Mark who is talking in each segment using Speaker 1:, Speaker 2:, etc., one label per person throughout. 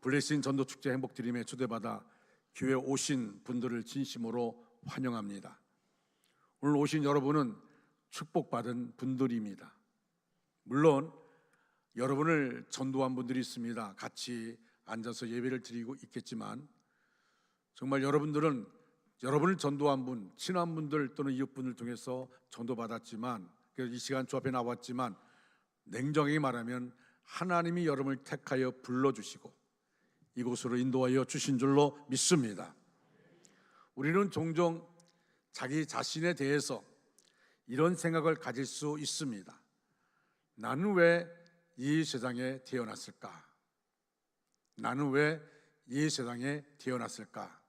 Speaker 1: 블레싱 전도축제 행복드림에 초대받아 교회에 오신 분들을 진심으로 환영합니다. 오늘 오신 여러분은 축복받은 분들입니다. 물론 여러분을 전도한 분들이 있습니다. 같이 앉아서 예배를 드리고 있겠지만 정말 여러분들은 여러분을 전도한 분, 친한 분들 또는 이웃분을 통해서 전도받았지만 이 시간 주 앞에 나왔지만 냉정하게 말하면 하나님이 여러분을 택하여 불러주시고 이곳으로 인도하여 주신 줄로 믿습니다. 우리는 종종 자기 자신에 대해서 이런 생각을 가질 수 있습니다. 나는 왜 이 세상에 태어났을까? 나는 왜 이 세상에 태어났을까?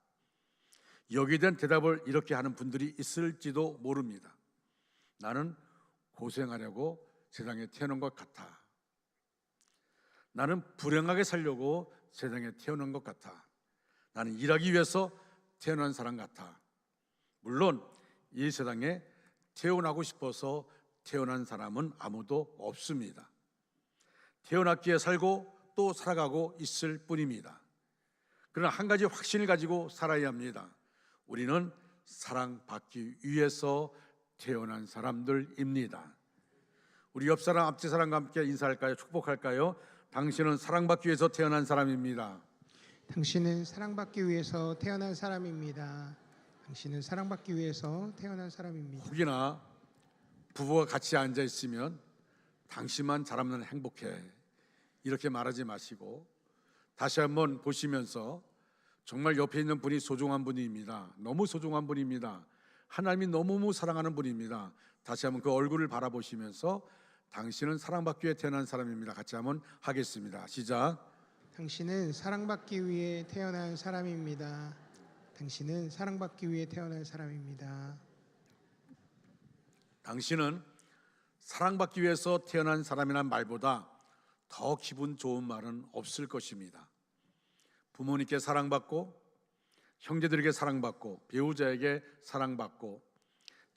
Speaker 1: 여기에 대한 대답을 이렇게 하는 분들이 있을지도 모릅니다. 나는 고생하려고 세상에 태어난 것 같아. 나는 불행하게 살려고 세상에 태어난 것 같아. 나는 일하기 위해서 태어난 사람 같아. 물론 이 세상에 태어나고 싶어서 태어난 사람은 아무도 없습니다. 태어났기에 살고 또 살아가고 있을 뿐입니다. 그러나 한 가지 확신을 가지고 살아야 합니다. 우리는 사랑받기 위해서 태어난 사람들입니다. 우리 옆 사람, 앞뒤 사람과 함께 인사할까요? 축복할까요? 당신은 사랑받기 위해서 태어난 사람입니다.
Speaker 2: 당신은 사랑받기 위해서 태어난 사람입니다. 당신은 사랑받기 위해서 태어난 사람입니다.
Speaker 1: 혹여나 부부가 같이 앉아 있으면 당신만 잘하면 행복해 이렇게 말하지 마시고 다시 한번 보시면서 정말 옆에 있는 분이 소중한 분입니다. 너무 소중한 분입니다. 하나님이 너무 사랑하는 분입니다. 다시 한번 그 얼굴을 바라보시면서 당신은 사랑받기 위해 태어난 사람입니다. 같이 한번 하겠습니다. 시작.
Speaker 2: 당신은 사랑받기 위해 태어난 사람입니다. 당신은 사랑받기 위해 태어난 사람입니다.
Speaker 1: 당신은 사랑받기 위해서 태어난 사람이란 말보다 더 기분 좋은 말은 없을 것입니다. 부모님께 사랑받고 형제들에게 사랑받고 배우자에게 사랑받고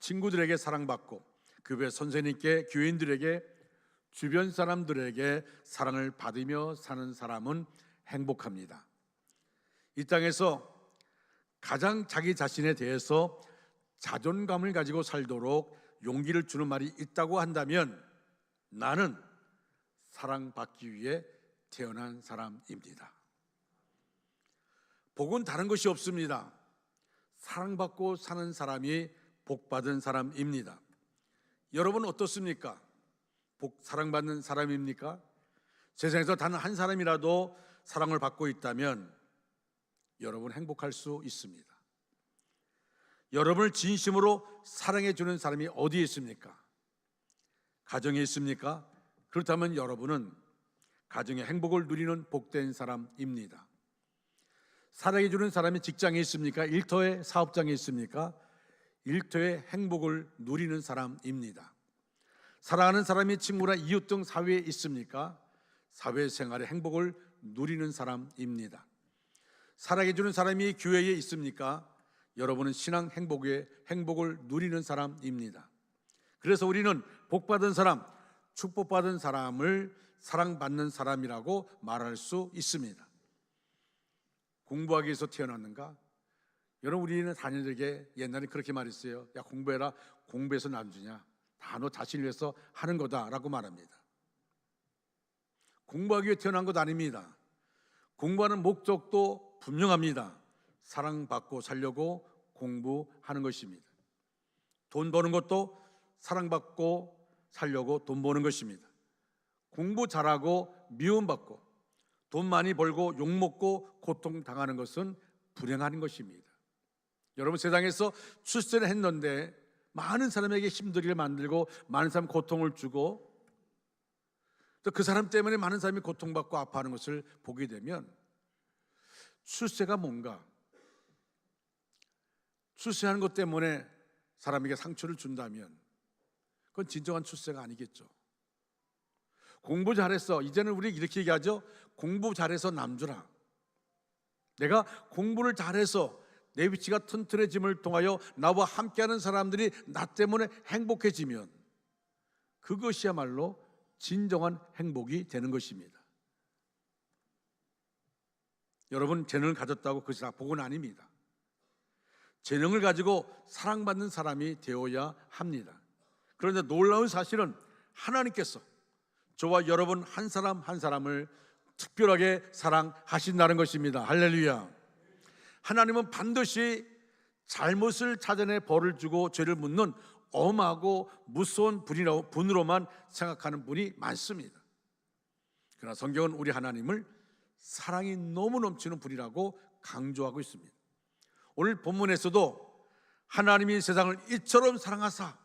Speaker 1: 친구들에게 사랑받고 그 외 선생님께 교인들에게 주변 사람들에게 사랑을 받으며 사는 사람은 행복합니다. 이 땅에서 가장 자기 자신에 대해서 자존감을 가지고 살도록 용기를 주는 말이 있다고 한다면 나는 사랑받기 위해 태어난 사람입니다. 복은 다른 것이 없습니다. 사랑받고 사는 사람이 복받은 사람입니다. 여러분은 어떻습니까? 사랑받는 사람입니까? 세상에서 단 한 사람이라도 사랑을 받고 있다면 여러분 행복할 수 있습니다. 여러분을 진심으로 사랑해 주는 사람이 어디에 있습니까? 가정에 있습니까? 그렇다면 여러분은 가정의 행복을 누리는 복된 사람입니다. 사랑해 주는 사람이 직장에 있습니까? 일터에 사업장에 있습니까? 일터의 행복을 누리는 사람입니다. 사랑하는 사람이 친구나 이웃 등 사회에 있습니까? 사회생활의 행복을 누리는 사람입니다. 사랑해 주는 사람이 교회에 있습니까? 여러분은 신앙 행복의 행복을 누리는 사람입니다. 그래서 우리는 복받은 사람, 축복받은 사람을 사랑받는 사람이라고 말할 수 있습니다. 공부하기 위해서 태어났는가? 여러분 우리는 자녀들에게 옛날에 그렇게 말했어요. 야 공부해라. 공부해서 남주냐? 다 너 자신을 위해서 하는 거다라고 말합니다. 공부하기 위해 태어난 것 아닙니다. 공부하는 목적도 분명합니다. 사랑받고 살려고 공부하는 것입니다. 돈 버는 것도 사랑받고 살려고 돈 버는 것입니다. 공부 잘하고 미움받고 돈 많이 벌고 욕먹고 고통당하는 것은 불행한 것입니다. 여러분 세상에서 출세를 했는데 많은 사람에게 힘들게 만들고 많은 사람 고통을 주고 또 그 사람 때문에 많은 사람이 고통받고 아파하는 것을 보게 되면 출세가 뭔가? 출세하는 것 때문에 사람에게 상처를 준다면 그건 진정한 출세가 아니겠죠. 공부 잘했어. 이제는 우리 이렇게 얘기하죠. 공부 잘해서 남주라. 내가 공부를 잘해서 내 위치가 튼튼해짐을 통하여 나와 함께하는 사람들이 나 때문에 행복해지면 그것이야말로 진정한 행복이 되는 것입니다. 여러분, 재능을 가졌다고 그것이 다 복은 아닙니다. 재능을 가지고 사랑받는 사람이 되어야 합니다. 그런데 놀라운 사실은 하나님께서 저와 여러분 한 사람 한 사람을 특별하게 사랑하신다는 것입니다. 할렐루야. 하나님은 반드시 잘못을 찾아내 벌을 주고 죄를 묻는 엄하고 무서운 분으로만 생각하는 분이 많습니다. 그러나 성경은 우리 하나님을 사랑이 너무 넘치는 분이라고 강조하고 있습니다. 오늘 본문에서도 하나님이 세상을 이처럼 사랑하사,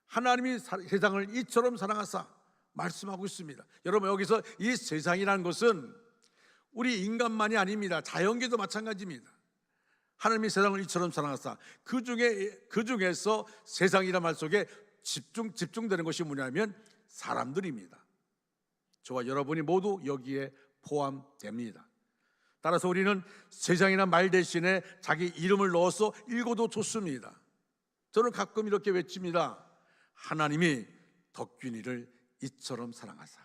Speaker 1: 하나님이 세상을 이처럼 사랑하사 말씀하고 있습니다. 여러분, 여기서 이 세상이라는 것은 우리 인간만이 아닙니다. 자연계도 마찬가지입니다. 하나님이 세상을 이처럼 사랑하사, 그 중에서 세상이라는 말 속에 집중되는 것이 뭐냐면 사람들입니다. 저와 여러분이 모두 여기에 포함됩니다. 따라서 우리는 세상이라는 말 대신에 자기 이름을 넣어서 읽어도 좋습니다. 저는 가끔 이렇게 외칩니다. 하나님이 덕균이를 이처럼 사랑하사.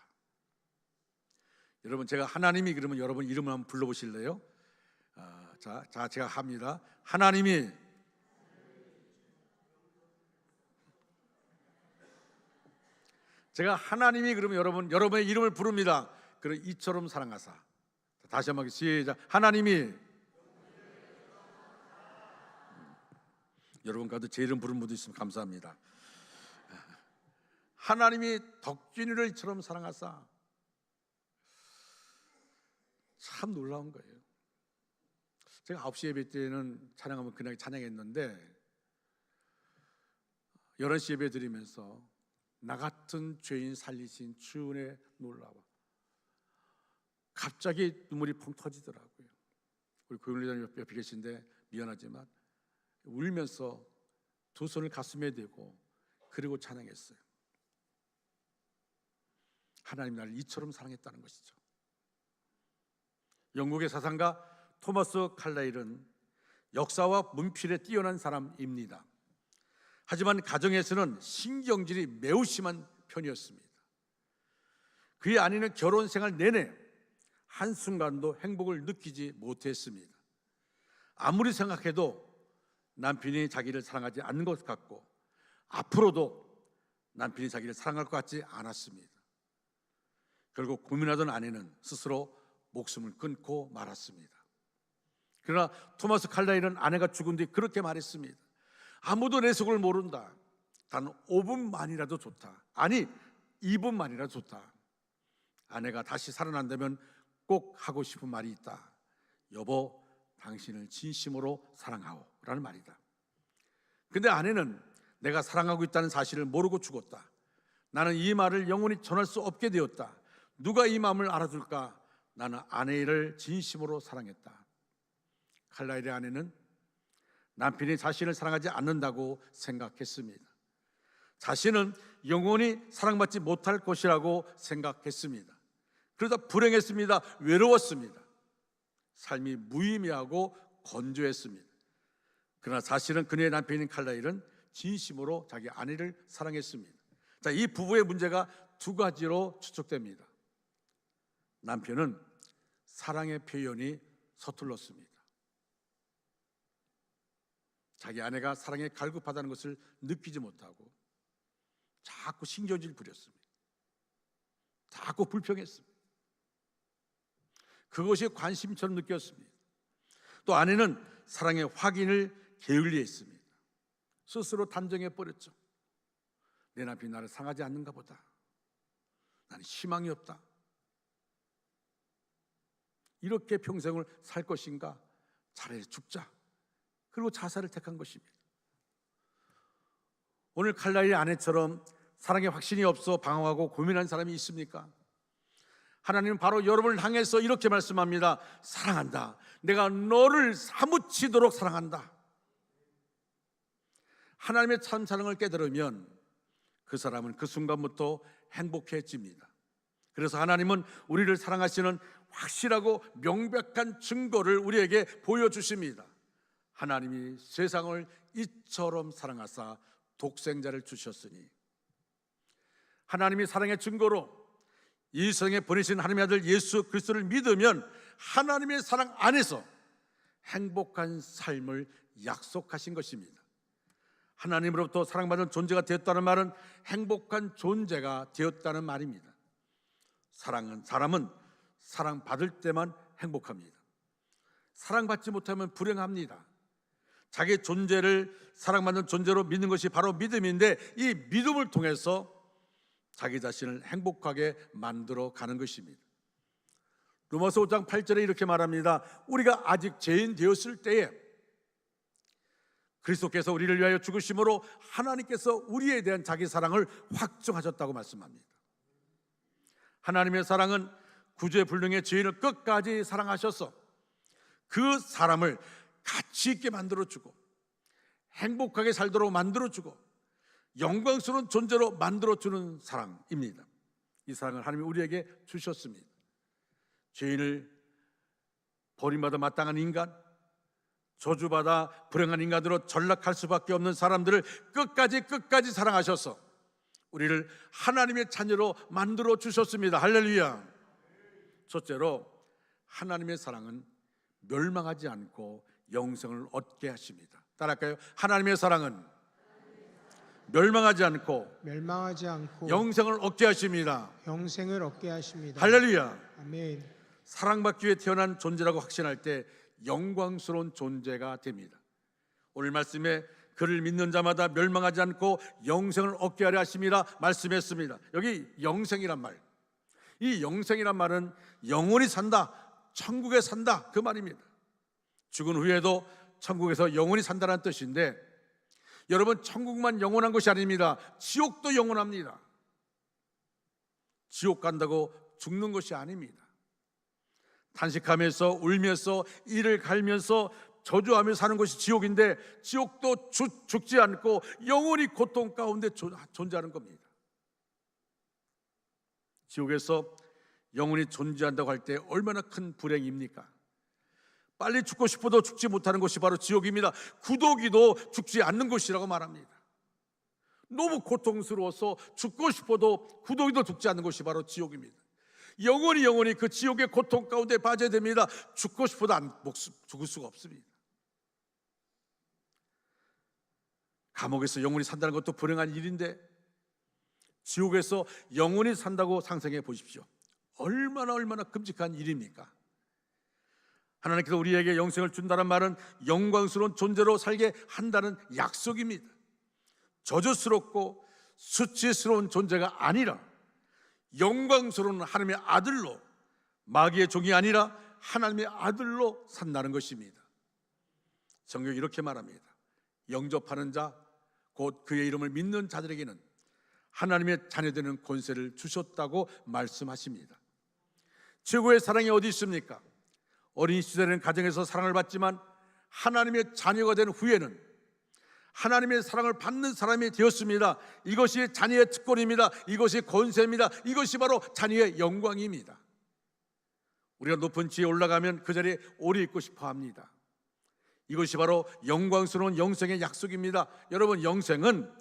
Speaker 1: 여러분, 제가 하나님이 그러면 여러분 이름을 한번 불러보실래요? 자, 제가 합니다. 하나님이 제가 하나님이 그러면 여러분의 이름을 부릅니다. 그럼 이처럼 사랑하사. 다시 한번 시작. 하나님이 여러분 가도 제 이름 부른 분도 있으면 감사합니다. 하나님이 덕균이를 이처럼 사랑하사. 참 놀라운 거예요. 제가 9시 예배 때는 찬양하면 그냥 찬양했는데 11시 예배 드리면서 나 같은 죄인 살리신 주 은혜 놀라워. 갑자기 눈물이 펑 터지더라고요. 우리 고용리자님 옆에 계신데 미안하지만 울면서 두 손을 가슴에 대고 그리고 찬양했어요. 하나님 나를 이처럼 사랑했다는 것이죠. 영국의 사상가 토마스 칼라일은 역사와 문필에 뛰어난 사람입니다. 하지만 가정에서는 신경질이 매우 심한 편이었습니다. 그의 아내는 결혼 생활 내내 한순간도 행복을 느끼지 못했습니다. 아무리 생각해도 남편이 자기를 사랑하지 않는 것 같고 앞으로도 남편이 자기를 사랑할 것 같지 않았습니다. 결국 고민하던 아내는 스스로 목숨을 끊고 말았습니다. 그러나 토마스 칼라일은 아내가 죽은 뒤 그렇게 말했습니다. 아무도 내 속을 모른다. 단 5분만이라도 좋다. 아니 2분만이라도 좋다. 아내가 다시 살아난다면 꼭 하고 싶은 말이 있다. 여보, 당신을 진심으로 사랑하오 라는 말이다. 근데 아내는 내가 사랑하고 있다는 사실을 모르고 죽었다. 나는 이 말을 영원히 전할 수 없게 되었다. 누가 이 마음을 알아줄까? 나는 아내를 진심으로 사랑했다. 칼라일의 아내는 남편이 자신을 사랑하지 않는다고 생각했습니다. 자신은 영원히 사랑받지 못할 것이라고 생각했습니다. 그러다 불행했습니다. 외로웠습니다. 삶이 무의미하고 건조했습니다. 그러나 사실은 그녀의 남편인 칼라일은 진심으로 자기 아내를 사랑했습니다. 자, 이 부부의 문제가 두 가지로 추측됩니다. 남편은 사랑의 표현이 서툴렀습니다. 자기 아내가 사랑에 갈급하다는 것을 느끼지 못하고 자꾸 신경질 부렸습니다. 자꾸 불평했습니다. 그것이 관심처럼 느꼈습니다. 또 아내는 사랑의 확인을 게을리했습니다. 스스로 단정해버렸죠. 내 남편이 나를 사랑하지 않는가 보다. 나는 희망이 없다. 이렇게 평생을 살 것인가? 차라리 죽자. 그리고 자살을 택한 것입니다. 오늘 칼라일의 아내처럼 사랑의 확신이 없어 방황하고 고민한 사람이 있습니까? 하나님은 바로 여러분을 향해서 이렇게 말씀합니다. 사랑한다. 내가 너를 사무치도록 사랑한다. 하나님의 참 사랑을 깨달으면 그 사람은 그 순간부터 행복해집니다. 그래서 하나님은 우리를 사랑하시는 확실하고 명백한 증거를 우리에게 보여주십니다. 하나님이 세상을 이처럼 사랑하사 독생자를 주셨으니, 하나님이 사랑의 증거로 이 세상에 보내신 하나님의 아들 예수 그리스도를 믿으면 하나님의 사랑 안에서 행복한 삶을 약속하신 것입니다. 하나님으로부터 사랑받는 존재가 되었다는 말은 행복한 존재가 되었다는 말입니다. 사람은 사랑받을 때만 행복합니다. 사랑받지 못하면 불행합니다. 자기 존재를 사랑받는 존재로 믿는 것이 바로 믿음인데, 이 믿음을 통해서 자기 자신을 행복하게 만들어 가는 것입니다. 로마서 5장 8절에 이렇게 말합니다. 우리가 아직 죄인 되었을 때에 그리스도께서 우리를 위하여 죽으심으로 하나님께서 우리에 대한 자기 사랑을 확증하셨다고 말씀합니다. 하나님의 사랑은 구제불능의 죄인을 끝까지 사랑하셔서 그 사람을 가치 있게 만들어주고 행복하게 살도록 만들어주고 영광스러운 존재로 만들어주는 사랑입니다. 이 사랑을 하나님이 우리에게 주셨습니다. 죄인을 버림받아 마땅한 인간, 저주받아 불행한 인간으로 전락할 수밖에 없는 사람들을 끝까지 사랑하셔서 우리를 하나님의 자녀로 만들어 주셨습니다. 할렐루야. 첫째로, 하나님의 사랑은 멸망하지 않고 영생을 얻게 하십니다. 따라할까요? 하나님의 사랑은 멸망하지 않고 영생을 얻게 하십니다. 할렐루야.
Speaker 2: 아멘.
Speaker 1: 사랑받기 위해 태어난 존재라고 확신할 때 영광스러운 존재가 됩니다. 오늘 말씀에 그를 믿는 자마다 멸망하지 않고 영생을 얻게 하려 하심이라 말씀했습니다. 여기 영생이란 말, 이 영생이란 말은 영원히 산다, 천국에 산다, 그 말입니다. 죽은 후에도 천국에서 영원히 산다는 뜻인데, 여러분, 천국만 영원한 것이 아닙니다. 지옥도 영원합니다. 지옥 간다고 죽는 것이 아닙니다. 탄식하면서 울면서 이를 갈면서 저주하며 사는 것이 지옥인데, 지옥도 죽지 않고 영원히 고통 가운데 존재하는 겁니다. 지옥에서 영원히 존재한다고 할 때 얼마나 큰 불행입니까? 빨리 죽고 싶어도 죽지 못하는 것이 바로 지옥입니다. 구더기도 죽지 않는 것이라고 말합니다. 너무 고통스러워서 죽고 싶어도 구더기도 죽지 않는 것이 바로 지옥입니다. 영원히 그 지옥의 고통 가운데 빠져야 됩니다. 죽고 싶어도 죽을 수가 없습니다. 감옥에서 영원히 산다는 것도 불행한 일인데, 지옥에서 영원히 산다고 상상해 보십시오. 얼마나 끔찍한 일입니까? 하나님께서 우리에게 영생을 준다는 말은 영광스러운 존재로 살게 한다는 약속입니다. 저주스럽고 수치스러운 존재가 아니라 영광스러운 하나님의 아들로, 마귀의 종이 아니라 하나님의 아들로 산다는 것입니다. 성경이 이렇게 말합니다. 영접하는 자, 곧 그의 이름을 믿는 자들에게는 하나님의 자녀되는 권세를 주셨다고 말씀하십니다. 최고의 사랑이 어디 있습니까? 어린 시절에는 가정에서 사랑을 받지만 하나님의 자녀가 된 후에는 하나님의 사랑을 받는 사람이 되었습니다. 이것이 자녀의 특권입니다. 이것이 권세입니다. 이것이 바로 자녀의 영광입니다. 우리가 높은 지에 올라가면 그 자리에 오래 있고 싶어 합니다. 이것이 바로 영광스러운 영생의 약속입니다. 여러분, 영생은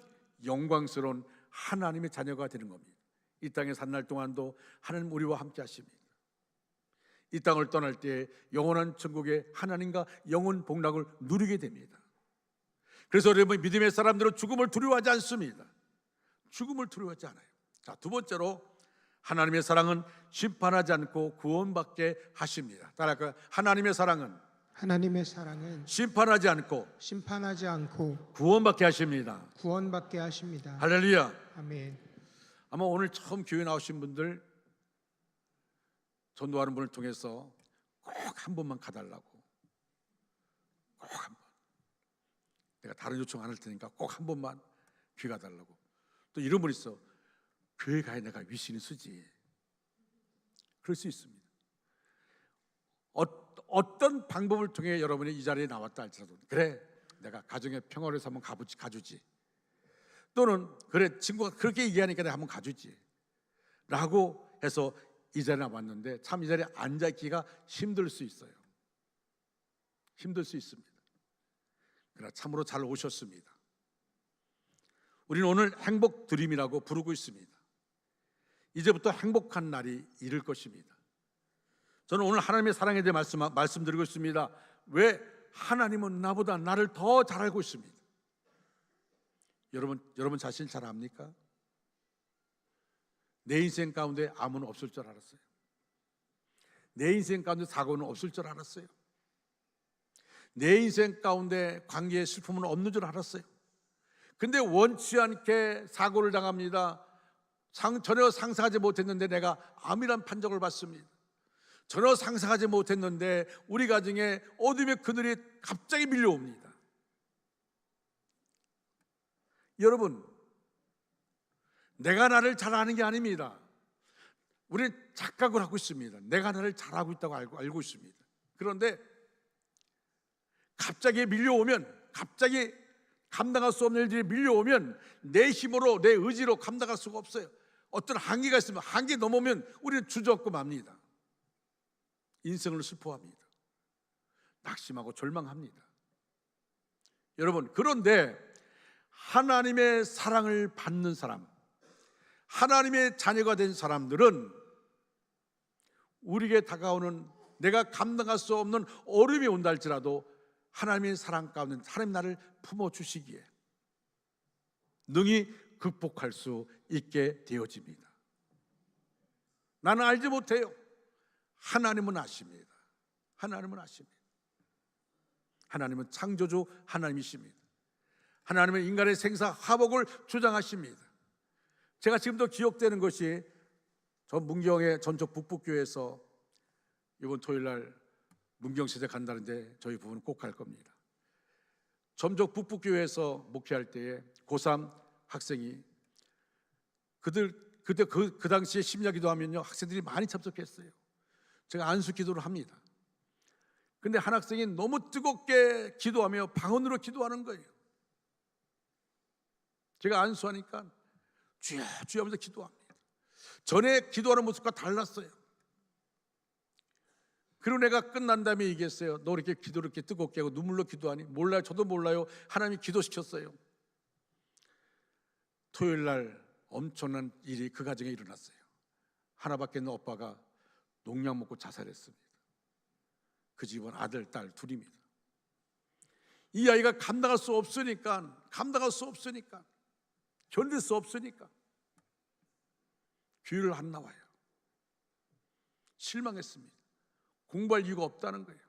Speaker 1: 영광스러운 하나님의 자녀가 되는 겁니다. 이 땅에 산 날 동안도 하나님 우리와 함께 하십니다. 이 땅을 떠날 때 영원한 천국의 하나님과 영원 복락을 누리게 됩니다. 그래서 여러분, 믿음의 사람들은 죽음을 두려워하지 않습니다. 죽음을 두려워하지 않아요. 자, 두 번째로, 하나님의 사랑은 심판하지 않고 구원받게 하십니다. 따라할까요? 하나님의 사랑은 심판하지 않고 구원받게 하십니다. 할렐루야.
Speaker 2: 아멘.
Speaker 1: 아마 오늘 처음 교회 나오신 분들, 전도하는 분을 통해서 꼭 한 번만 가달라고, 꼭 한 번, 내가 다른 요청 안 할 테니까 꼭 한 번만 교회 가달라고. 또 이런 분 있어. 교회 가야 내가 위신이 쓰지. 그럴 수 있습니다. 어떤 방법을 통해 여러분이 이 자리에 나왔다 할지라도, 그래, 내가 가정의 평화를 위해서 한번 가주지. 또는 그래, 친구가 그렇게 얘기하니까 내가 한번 가주지 라고 해서 이 자리에 왔는데, 참 이 자리에 앉아있기가 힘들 수 있어요. 힘들 수 있습니다. 그러나 참으로 잘 오셨습니다. 우리는 오늘 행복 드림이라고 부르고 있습니다. 이제부터 행복한 날이 이를 것입니다. 저는 오늘 하나님의 사랑에 대해 말씀드리고 있습니다. 왜? 하나님은 나보다 나를 더 잘 알고 있습니다. 여러분 자신 잘 압니까? 내 인생 가운데 암은 없을 줄 알았어요. 내 인생 가운데 사고는 없을 줄 알았어요. 내 인생 가운데 관계의 슬픔은 없는 줄 알았어요. 근데 원치 않게 사고를 당합니다. 전혀 상상하지 못했는데 내가 암이란 판정을 받습니다. 전혀 상상하지 못했는데 우리 가정에 어둠의 그늘이 갑자기 밀려옵니다. 여러분, 내가 나를 잘 아는 게 아닙니다. 우리는 착각을 하고 있습니다. 내가 나를 잘 알고 있다고 알고 있습니다. 그런데 갑자기 밀려오면, 갑자기 감당할 수 없는 일들이 밀려오면 내 힘으로, 내 의지로 감당할 수가 없어요. 어떤 한계가 있으면 한계 넘으면 우리는 주저앉고 맙니다. 인생을 슬퍼합니다. 낙심하고 절망합니다. 여러분, 그런데 하나님의 사랑을 받는 사람, 하나님의 자녀가 된 사람들은 우리에게 다가오는 내가 감당할 수 없는 어려움이 온다 할지라도 하나님의 사랑 가운데 하나님 나를 품어주시기에 능히 극복할 수 있게 되어집니다. 나는 알지 못해요. 하나님은 아십니다. 하나님은 아십니다. 하나님은 창조주 하나님이십니다. 하나님은 인간의 생사 화복을 주장하십니다. 제가 지금도 기억되는 것이 전 문경의 전적 북북교회에서 이번 토요일 날 문경시대 간다는데 저희 부부는 꼭 갈 겁니다. 전적 북북교회에서 목회할 때에 고3 학생이 그때 그 당시에 심야기도 하면요 학생들이 많이 참석했어요. 제가 안수 기도를 합니다. 근데 한 학생이 너무 뜨겁게 기도하며 방언으로 기도하는 거예요. 제가 안수하니까 주여 주여 하면서 기도합니다. 전에 기도하는 모습과 달랐어요. 그리고 내가 끝난 다음에 얘기했어요. 너 이렇게 기도를 이렇게 뜨겁게 하고 눈물로 기도하니? 몰라요. 저도 몰라요. 하나님이 기도시켰어요. 토요일 날 엄청난 일이 그 가정에 일어났어요. 하나밖에 없는 오빠가 농약 먹고 자살했습니다. 그 집은 아들, 딸 둘입니다. 이 아이가 감당할 수 없으니까 견딜 수 없으니까 교회를 안 나와요. 실망했습니다. 공부할 이유가 없다는 거예요.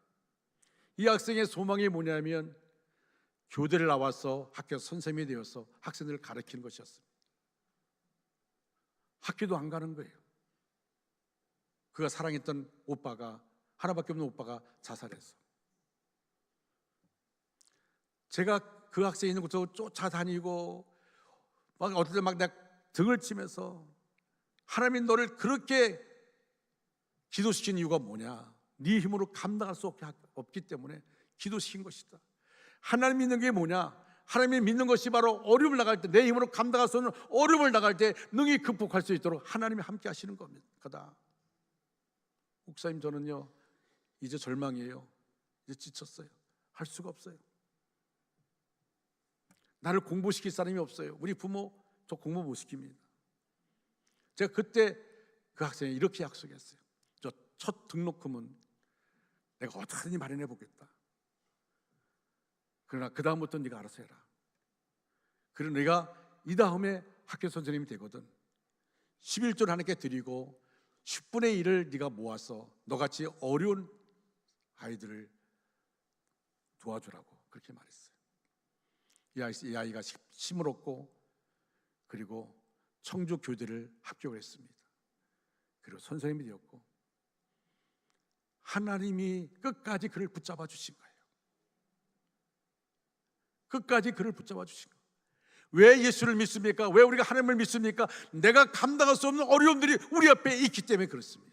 Speaker 1: 이 학생의 소망이 뭐냐면 교대를 나와서 학교 선생님이 되어서 학생들을 가르치는 것이었습니다. 학교도 안 가는 거예요. 그가 사랑했던 오빠가, 하나밖에 없는 오빠가 자살했어. 제가 그 학생이 있는 곳으로 쫓아다니고 막 어떨 때 막 내가 등을 치면서 하나님이 너를 그렇게 기도시킨 이유가 뭐냐? 네 힘으로 감당할 수 없기 때문에 기도시킨 것이다. 하나님 믿는 게 뭐냐? 하나님을 믿는 것이 바로 어려움을 나갈 때, 내 힘으로 감당할 수 없는 어려움을 나갈 때 능히 극복할 수 있도록 하나님이 함께 하시는 겁니다. 목사님, 저는요 이제 절망이에요. 이제 지쳤어요. 할 수가 없어요. 나를 공부시킬 사람이 없어요. 우리 부모 저 공부 못 시킵니다. 제가 그때 그 학생이 이렇게 약속했어요. 저 첫 등록금은 내가 어떻게든 마련해 보겠다. 그러나 그 다음부터 네가 알아서 해라. 그리고 내가 이 다음에 학교 선생님이 되거든 11조를 하나님께 드리고 10분의 1을 네가 모아서 너같이 어려운 아이들을 도와주라고 그렇게 말했어요. 이 아이가 힘을 얻고 그리고 청주교대를 합격을 했습니다. 그리고 선생님이 되었고 하나님이 끝까지 그를 붙잡아 주신 거예요. 끝까지 그를 붙잡아 주신 거예요. 왜 예수를 믿습니까? 왜 우리가 하나님을 믿습니까? 내가 감당할 수 없는 어려움들이 우리 앞에 있기 때문에 그렇습니다.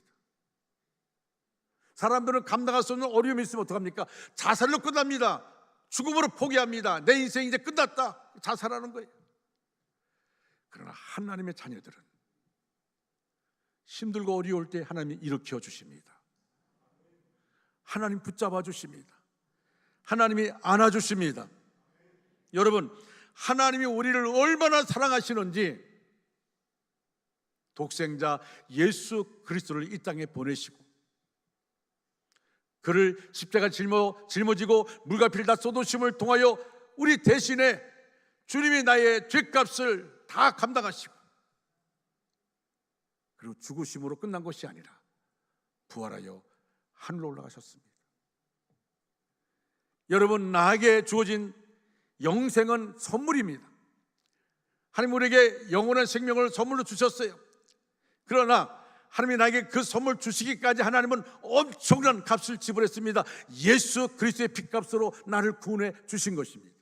Speaker 1: 사람들은 감당할 수 없는 어려움이 있으면 어떡합니까? 자살로 끝납니다. 죽음으로 포기합니다. 내 인생 이제 끝났다. 자살하는 거예요. 그러나 하나님의 자녀들은 힘들고 어려울 때 하나님이 일으켜 주십니다. 하나님 붙잡아 주십니다. 하나님이 안아 주십니다. 여러분, 하나님이 우리를 얼마나 사랑하시는지 독생자 예수 그리스도를 이 땅에 보내시고 그를 십자가 짊어지고 물과 피를 다 쏟으심을 통하여 우리 대신에 주님이 나의 죄값을 다 감당하시고, 그리고 죽으심으로 끝난 것이 아니라 부활하여 하늘로 올라가셨습니다. 여러분, 나에게 주어진 영생은 선물입니다. 하나님 우리에게 영원한 생명을 선물로 주셨어요. 그러나 하나님이 나에게 그 선물 주시기까지 하나님은 엄청난 값을 지불했습니다. 예수 그리스도의 핏값으로 나를 구원해 주신 것입니다.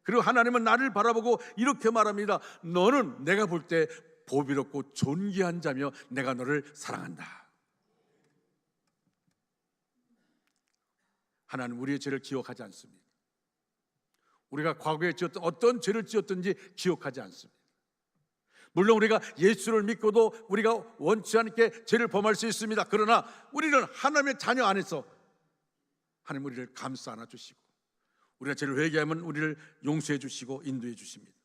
Speaker 1: 그리고 하나님은 나를 바라보고 이렇게 말합니다. 너는 내가 볼 때 보비롭고 존귀한 자며 내가 너를 사랑한다. 하나님 우리의 죄를 기억하지 않습니다. 우리가 과거에 지었던 어떤 죄를 지었든지 기억하지 않습니다. 물론 우리가 예수를 믿고도 우리가 원치 않게 죄를 범할 수 있습니다. 그러나 우리는 하나님의 자녀 안에서 하나님 우리를 감싸 안아주시고, 우리가 죄를 회개하면 우리를 용서해 주시고 인도해 주십니다.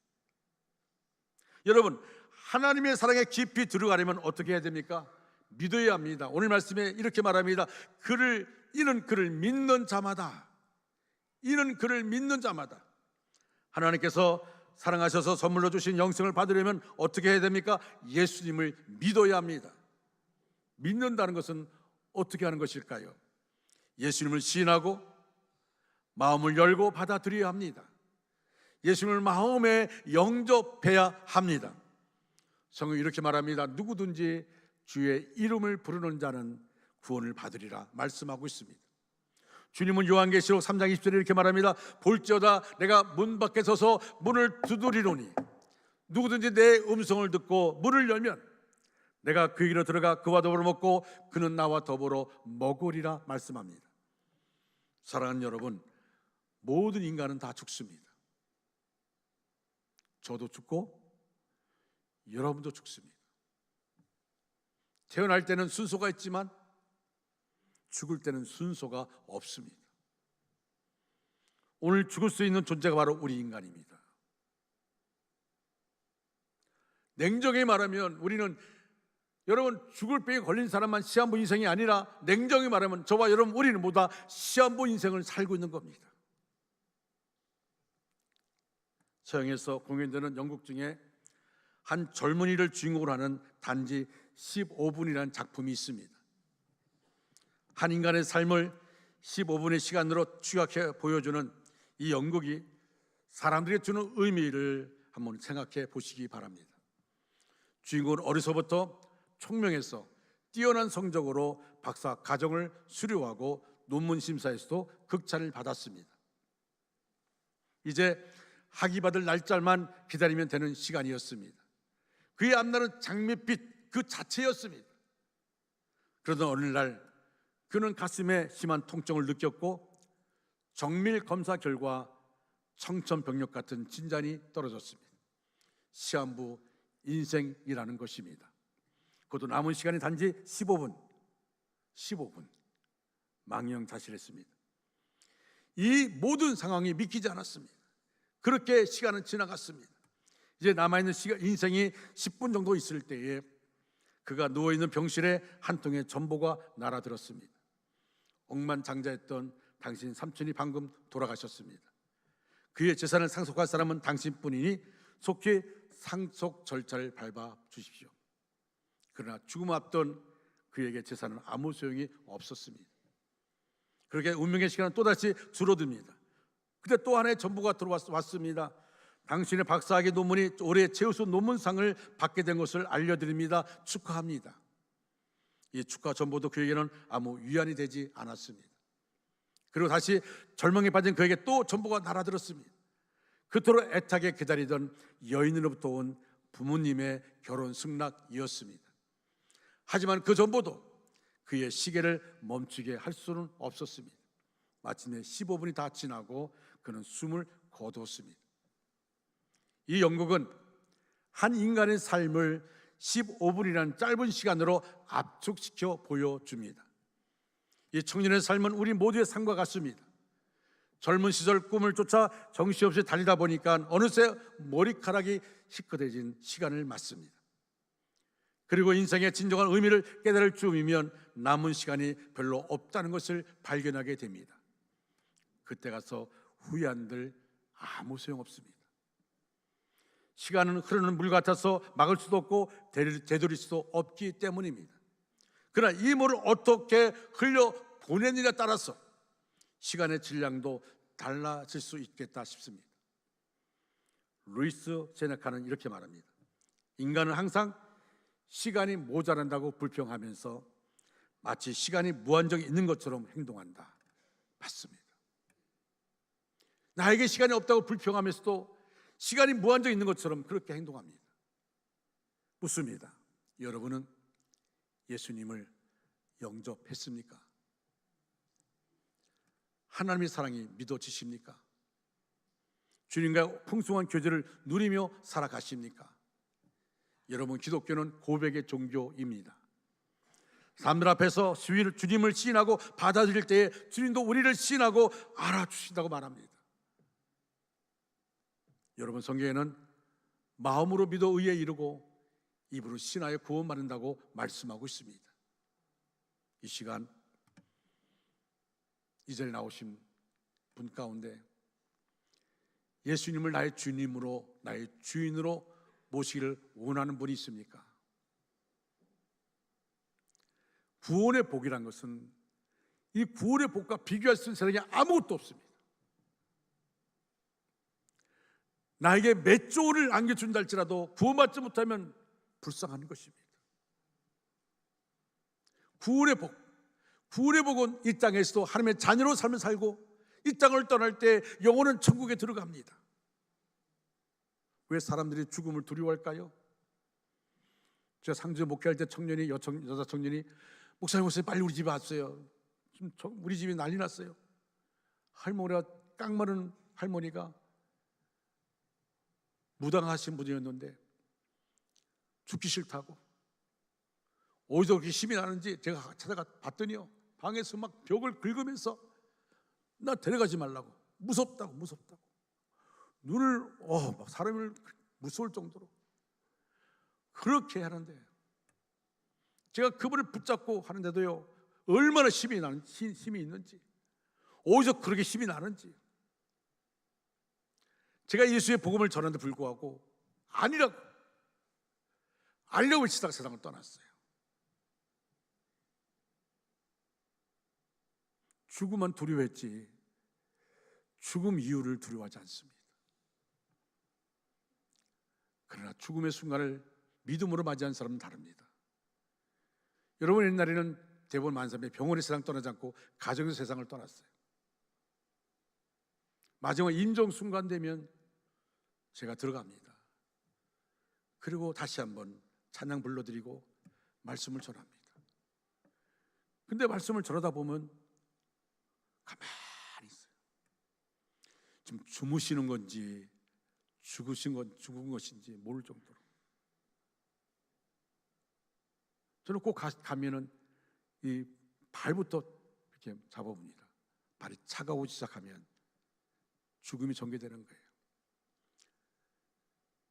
Speaker 1: 여러분, 하나님의 사랑에 깊이 들어가려면 어떻게 해야 됩니까? 믿어야 합니다. 오늘 말씀에 이렇게 말합니다. 이는 그를 믿는 자마다, 이는 그를 믿는 자마다. 하나님께서 사랑하셔서 선물로 주신 영생을 받으려면 어떻게 해야 됩니까? 예수님을 믿어야 합니다. 믿는다는 것은 어떻게 하는 것일까요? 예수님을 시인하고 마음을 열고 받아들여야 합니다. 예수님을 마음에 영접해야 합니다. 성경이 이렇게 말합니다. 누구든지 주의 이름을 부르는 자는 구원을 받으리라 말씀하고 있습니다. 주님은 요한계시록 3장 20절에 이렇게 말합니다. 볼지어다 내가 문 밖에 서서 문을 두드리노니 누구든지 내 음성을 듣고 문을 열면 내가 그에게로 들어가 그와 더불어 먹고 그는 나와 더불어 먹으리라 말씀합니다. 사랑하는 여러분, 모든 인간은 다 죽습니다. 저도 죽고 여러분도 죽습니다. 태어날 때는 순서가 있지만 죽을 때는 순서가 없습니다. 오늘 죽을 수 있는 존재가 바로 우리 인간입니다. 냉정히 말하면 우리는, 여러분, 죽을 병에 걸린 사람만 시한부 인생이 아니라 냉정히 말하면 저와 여러분 우리는 모두 다 시한부 인생을 살고 있는 겁니다. 서양에서 공연되는 연극 중에 한 젊은이를 주인공으로 하는 단지 15분이라는 작품이 있습니다. 한 인간의 삶을 15분의 시간으로 추격해 보여주는 이 연극이 사람들에게 주는 의미를 한번 생각해 보시기 바랍니다. 주인공은 어려서부터 총명해서 뛰어난 성적으로 박사 과정을 수료하고 논문 심사에서도 극찬을 받았습니다. 이제 학위 받을 날짜만 기다리면 되는 시간이었습니다. 그의 앞날은 장밋빛 그 자체였습니다. 그러던 어느 날 그는 가슴에 심한 통증을 느꼈고 정밀 검사 결과 청천벽력 같은 진단이 떨어졌습니다. 시한부 인생이라는 것입니다. 그것도 남은 시간이 단지 15분 망연자실했습니다. 이 모든 상황이 믿기지 않았습니다. 그렇게 시간은 지나갔습니다. 이제 남아있는 인생이 10분 정도 있을 때에 그가 누워있는 병실에 한 통의 전보가 날아들었습니다. 억만장자였던 당신 삼촌이 방금 돌아가셨습니다. 그의 재산을 상속할 사람은 당신뿐이니 속히 상속 절차를 밟아 주십시오. 그러나 죽음 앞둔 그에게 재산은 아무 소용이 없었습니다. 그렇게 운명의 시간은 또다시 줄어듭니다. 그때 또 하나의 전보가 들어왔습니다. 당신의 박사학위 논문이 올해 최우수 논문상을 받게 된 것을 알려드립니다. 축하합니다. 이 축하 전보도 그에게는 아무 위안이 되지 않았습니다. 그리고 다시 절망에 빠진 그에게 또 전보가 날아들었습니다. 그토록 애타게 기다리던 여인으로부터 온 부모님의 결혼 승낙이었습니다. 하지만 그 전보도 그의 시계를 멈추게 할 수는 없었습니다. 마침내 15분이 다 지나고 그는 숨을 거두었습니다. 이 연극은 한 인간의 삶을 15분이라는 짧은 시간으로 압축시켜 보여줍니다. 이 청년의 삶은 우리 모두의 삶과 같습니다. 젊은 시절 꿈을 쫓아 정신없이 달리다 보니까 어느새 머리카락이 희끗해진 시간을 맞습니다. 그리고 인생의 진정한 의미를 깨달을 즈음이면 남은 시간이 별로 없다는 것을 발견하게 됩니다. 그때 가서 후회한들 아무 소용없습니다. 시간은 흐르는 물 같아서 막을 수도 없고 되돌릴 수도 없기 때문입니다. 그러나 이 물을 어떻게 흘려 보내느냐에 따라서 시간의 질량도 달라질 수 있겠다 싶습니다. 루이스 세네카는 이렇게 말합니다. 인간은 항상 시간이 모자란다고 불평하면서 마치 시간이 무한정이 있는 것처럼 행동한다. 맞습니다. 나에게 시간이 없다고 불평하면서도 시간이 무한정 있는 것처럼 그렇게 행동합니다. 묻습니다. 여러분은 예수님을 영접했습니까? 하나님의 사랑이 믿어지십니까? 주님과 풍성한 교제를 누리며 살아가십니까? 여러분, 기독교는 고백의 종교입니다. 사람들 앞에서 주님을 시인하고 받아들일 때에 주님도 우리를 시인하고 알아주신다고 말합니다. 여러분, 성경에는 마음으로 믿어 의에 이르고 입으로 신하여 구원받는다고 말씀하고 있습니다. 이 시간 이 자리에 나오신 분 가운데 예수님을 나의 주님으로, 나의 주인으로 모시기를 원하는 분이 있습니까? 구원의 복이란 것은 이 구원의 복과 비교할 수 있는 세상에 아무것도 없습니다. 나에게 몇 조를 안겨준다 할지라도 구원받지 못하면 불쌍한 것입니다. 구원의 복, 구원의 복은 이 땅에서도 하나님의 자녀로 삶을 살고 이 땅을 떠날 때 영혼은 천국에 들어갑니다. 왜 사람들이 죽음을 두려워할까요? 제가 상주 목회할 때 여자 청년이 목사님 오세요, 빨리 우리 집에 왔어요. 지금 우리 집이 난리 났어요. 할머니가 깡마른 할머니가 무당하신 분이었는데 죽기 싫다고 어디서 그렇게 힘이 나는지 제가 찾아가 봤더니요, 방에서 막 벽을 긁으면서 나 데려가지 말라고, 무섭다고 눈을 막 사람을 무서울 정도로 그렇게 하는데 제가 그분을 붙잡고 하는데도요, 얼마나 힘이 있는지, 어디서 그렇게 힘이 나는지, 제가 예수의 복음을 전하는데 불구하고 아니라고 외치다가 세상을 떠났어요. 죽음은 두려워했지 죽음 이유를 두려워하지 않습니다. 그러나 죽음의 순간을 믿음으로 맞이한 사람은 다릅니다. 여러분, 옛날에는 대부분 많은 사람이 병원의 세상 떠나지 않고 가정의 세상을 떠났어요. 마지막 임종 순간 되면 제가 들어갑니다. 그리고 다시 한번 찬양 불러드리고 말씀을 전합니다. 근데 말씀을 전하다 보면 가만히 있어요. 지금 주무시는 건지 죽은 것인지 모를 정도로. 저는 꼭 가면은 이 발부터 이렇게 잡아봅니다. 발이 차가워지기 시작하면 죽음이 전개되는 거예요.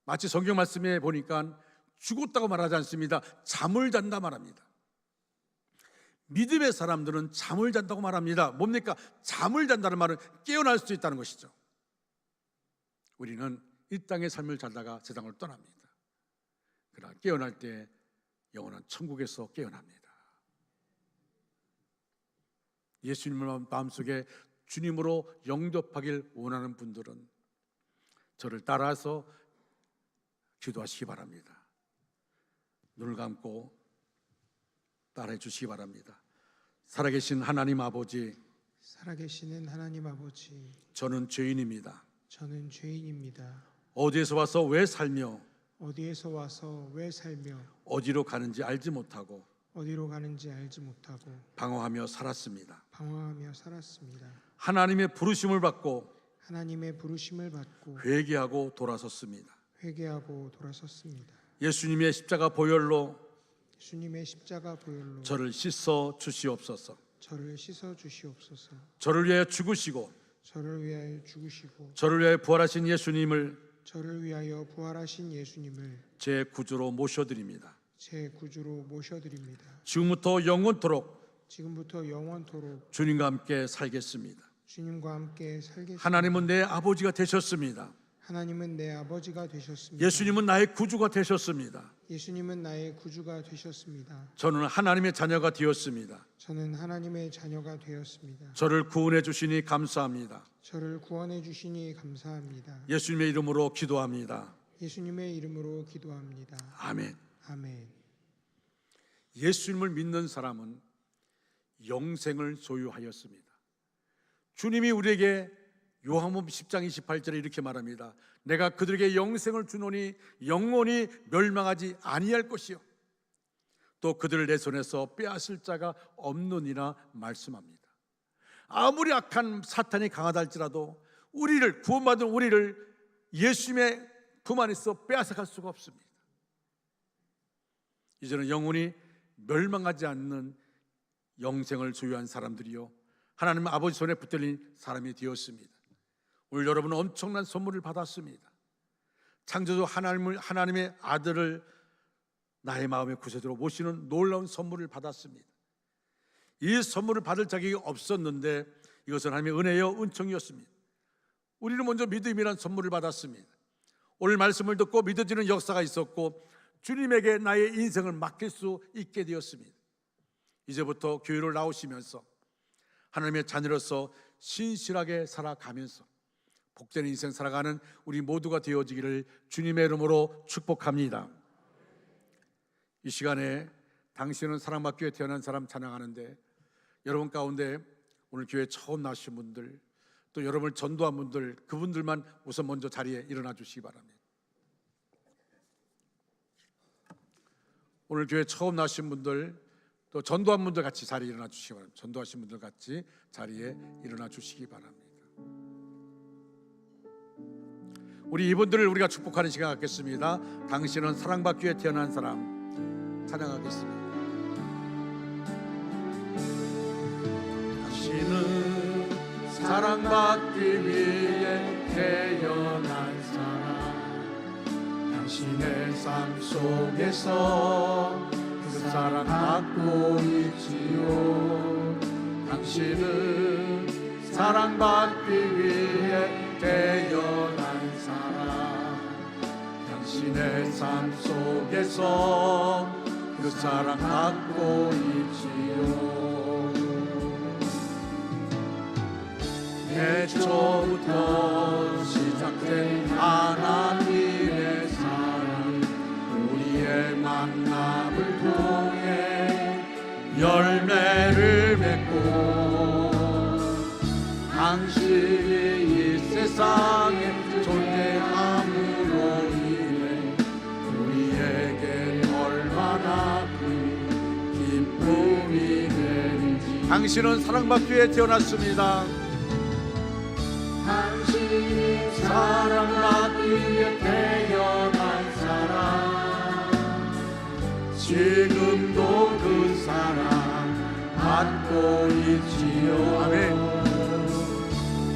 Speaker 1: 마치 성경 말씀에 보니까 죽었다고 말하지 않습니다. 잠을 잔다 말합니다. 믿음의 사람들은 잠을 잔다고 말합니다. 뭡니까? 잠을 잔다는 말은 깨어날 수 있다는 것이죠. 우리는 이 땅의 삶을 살다가 세상을 떠납니다. 그러나 깨어날 때 영원한 천국에서 깨어납니다. 예수님을 마음속에 주님으로 영접하길 원하는 분들은 저를 따라서 기도하시기 바랍니다. 눈을 감고 따라해 주시기 바랍니다. 살아계신 하나님 아버지,
Speaker 2: 살아계시는 하나님 아버지,
Speaker 1: 저는 죄인입니다.
Speaker 2: 저는 죄인입니다.
Speaker 1: 어디에서 와서 왜 살며
Speaker 2: 어디에서 와서 왜 살며
Speaker 1: 어디로 가는지 알지 못하고
Speaker 2: 어디로 가는지 알지 못하고
Speaker 1: 방황하며 살았습니다. 하나님의 부르심을 받고
Speaker 2: 하나님의 부르심을 받고
Speaker 1: 회개하고 돌아섰습니다. 예수님의 십자가 보혈로 저를 씻어 주시옵소서. 저를 위하여 죽으시고 저를 위하여 부활하신 예수님을 제 구주로 모셔드립니다.
Speaker 2: 제 구주로 모셔드립니다.
Speaker 1: 지금부터 영원토록
Speaker 2: 지금부터 영원토록
Speaker 1: 주님과 함께 살겠습니다.
Speaker 2: 주님과 함께 살겠습니다.
Speaker 1: 하나님은 내 아버지가 되셨습니다.
Speaker 2: 하나님은 내 아버지가 되셨습니다.
Speaker 1: 예수님은 나의 구주가 되셨습니다.
Speaker 2: 예수님은 나의 구주가 되셨습니다.
Speaker 1: 저는 하나님의 자녀가 되었습니다.
Speaker 2: 저는 하나님의 자녀가 되었습니다.
Speaker 1: 저를 구원해 주시니 감사합니다.
Speaker 2: 저를 구원해 주시니 감사합니다.
Speaker 1: 예수님의 이름으로 기도합니다.
Speaker 2: 예수님의 이름으로 기도합니다.
Speaker 1: 아멘.
Speaker 2: 아멘.
Speaker 1: 예수님을 믿는 사람은 영생을 소유하였습니다. 주님이 우리에게 요한복음 10장 28절에 이렇게 말합니다. 내가 그들에게 영생을 주노니 영원히 멸망하지 아니할 것이요 또 그들을 내 손에서 빼앗을 자가 없느니라 말씀합니다. 아무리 악한 사탄이 강하다 할지라도 우리를 구원받은 우리를 예수님의 품 안에서 빼앗아갈 수가 없습니다. 이제는 영원히 멸망하지 않는 영생을 소유한 사람들이요 하나님 아버지 손에 붙들린 사람이 되었습니다. 오늘 여러분은 엄청난 선물을 받았습니다. 창조주 하나님의 아들을 나의 마음의 구세주로 모시는 놀라운 선물을 받았습니다. 이 선물을 받을 자격이 없었는데 이것은 하나님의 은혜요 은총이었습니다. 우리는 먼저 믿음이란 선물을 받았습니다. 오늘 말씀을 듣고 믿어지는 역사가 있었고 주님에게 나의 인생을 맡길 수 있게 되었습니다. 이제부터 교회를 나오시면서 하나님의 자녀로서 신실하게 살아가면서 복된 인생 살아가는 우리 모두가 되어지기를 주님의 이름으로 축복합니다. 이 시간에 당신은 사랑받기 위해 태어난 사람 찬양하는데 여러분 가운데 오늘 교회 처음 나오신 분들 또 여러분을 전도한 분들 그분들만 우선 먼저 자리에 일어나 주시기 바랍니다. 오늘 교회 처음 나오신 분들 또 전도한 분들 같이 자리에 일어나 주시기 바랍니다. 전도하신 분들 같이 자리에 일어나 주시기 바랍니다. 우리 이분들을 우리가 축복하는 시간 갖겠습니다. 당신은 사랑받기 위해 태어난 사람 찬양하겠습니다. 당신은 사랑받기 위해 태어난 사람 당신의 삶 속에서 그 사랑 받고 있지요. 당신은 사랑받기 위해 태어난 사람 당신의 삶 속에서 그 사랑 받고 있지요. 애초부터 시작된 하나님의 사랑 우리의 만남을 통해 열매를 맺고 당신이 이 세상에 존재함으로 인해 우리에게 얼마나 큰 기쁨이 되는지. 당신은 사랑받기 위해 태어났습니다. 당신이 사랑받기 위해 태어난 사람 지금도 그 사랑 받고 있지요. 아멘.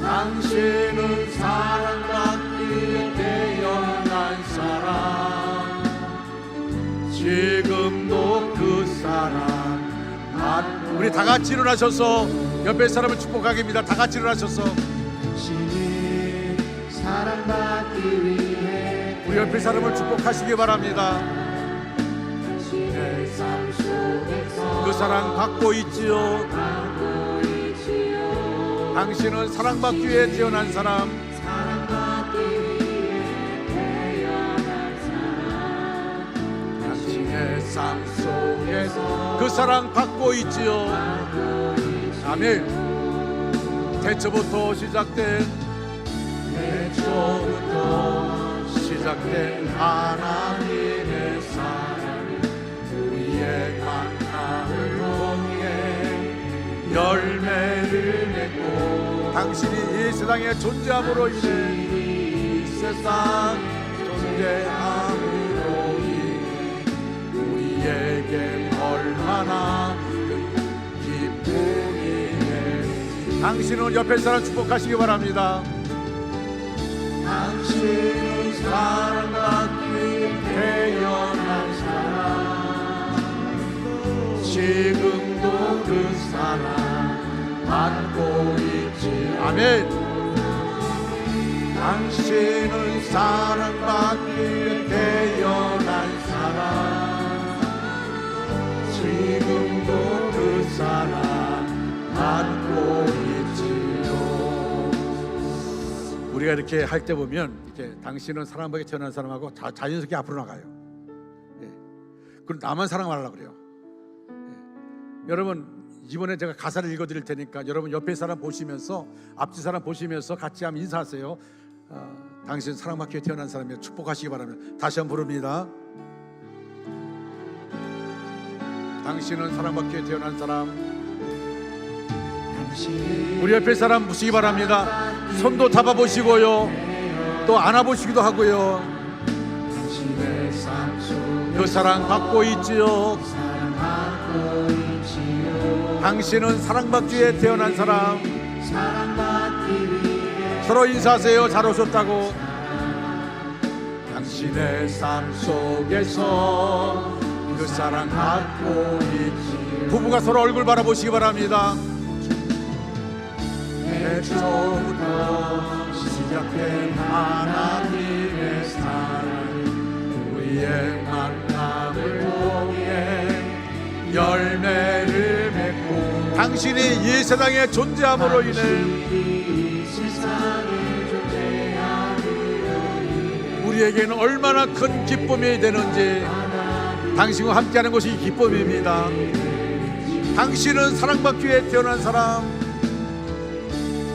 Speaker 1: 당신은 사랑받기 위해 태어난 사람 지금도 그 사랑 받고. 우리 다 같이 일어나셔서 옆에 사람을 축복하겠습니다. 다 같이 일어나셔서
Speaker 2: 당신이 사랑받기 위해
Speaker 1: 우리 옆에 사람을 축복하시기 바랍니다.
Speaker 2: 당신의 삶 속에서
Speaker 1: 그 사랑 받고 있지요. 당신은 사랑받기 위해 태어난 사람
Speaker 2: 사랑받기 위해 태어난 사람
Speaker 1: 당신의 삶 속에서 그 사랑 받고 있지요. 아멘. 태초부터 시작된 하나님의 사랑 우리의 만남을 통해 열매를 맺고 당신이 이 세상에 존재함으로 인해 이 세상 존재함으로 인해 우리에게 얼마나 기쁨이 되는지. 당신은 옆에 사람 축복하시기 바랍니다. 당신은 사랑받기 위해 태어난 사람 지금도 그 사랑 받고 있지. 아멘. 당신은 사랑받기 위해 태어난 사람, 지금도 그 사랑 받고 있지요. 우리가 이렇게 할 때 보면 이렇게 당신은 사랑받기 태어난 사람하고 자연스럽게 앞으로 나가요. 예. 그럼 나만 사랑하려고 그래요. 예. 여러분, 이번에 제가 가사를 읽어드릴 테니까 여러분 옆에 사람 보시면서, 앞뒤 사람 보시면서 같이 한번 인사하세요. 당신 사랑받기 위해 태어난 사람이여 축복하시기 바랍니다. 다시 한번 부릅니다. 당신은 사랑받기 위해 태어난 사람. 우리 옆에 사람 보시기 바랍니다. 손도 잡아보시고요, 또 안아보시기도 하고요. 그 사랑 받고 있지요. 당신은 사랑받기 위해 태어난 사람. 서로 인사하세요. 잘 오셨다고. 당신의 삶 속에서 그 사랑 받고 있지. 부부가 서로 얼굴 바라보시기 바랍니다. 애초부터 시작된 하나님의 사랑, 우리의 만남을 통해 열매를 맺고, 당신이 이 세상에 존재함으로 인해 우리에게는 얼마나 큰 기쁨이 되는지, 당신과 함께하는 것이 기쁨입니다. 당신은 사랑받기 위해 태어난 사람.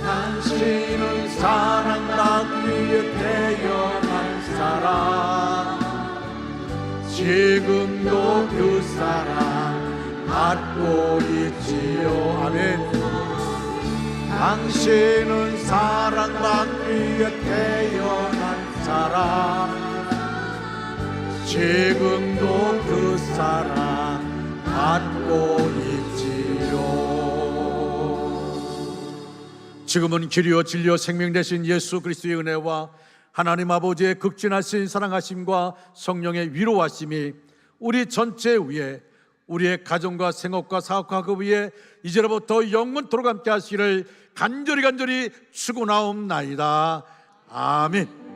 Speaker 1: 당신은 사랑받기 위해 태어난 사람. 지금도 그 사랑 받고 있지요. 아멘. 당신은 사랑받기 위해 태어난 사람. 지금도 그 사랑 받고 있지요. 지금은 길이요 진리요 생명 되신 예수 그리스도의 은혜와 하나님 아버지의 극진하신 사랑하심과 성령의 위로하심이 우리 전체 위에, 우리의 가정과 생업과 사업과 그 위에 이제로부터 영원토록 함께 하시기를 간절히 축원하옵나이다. 아멘.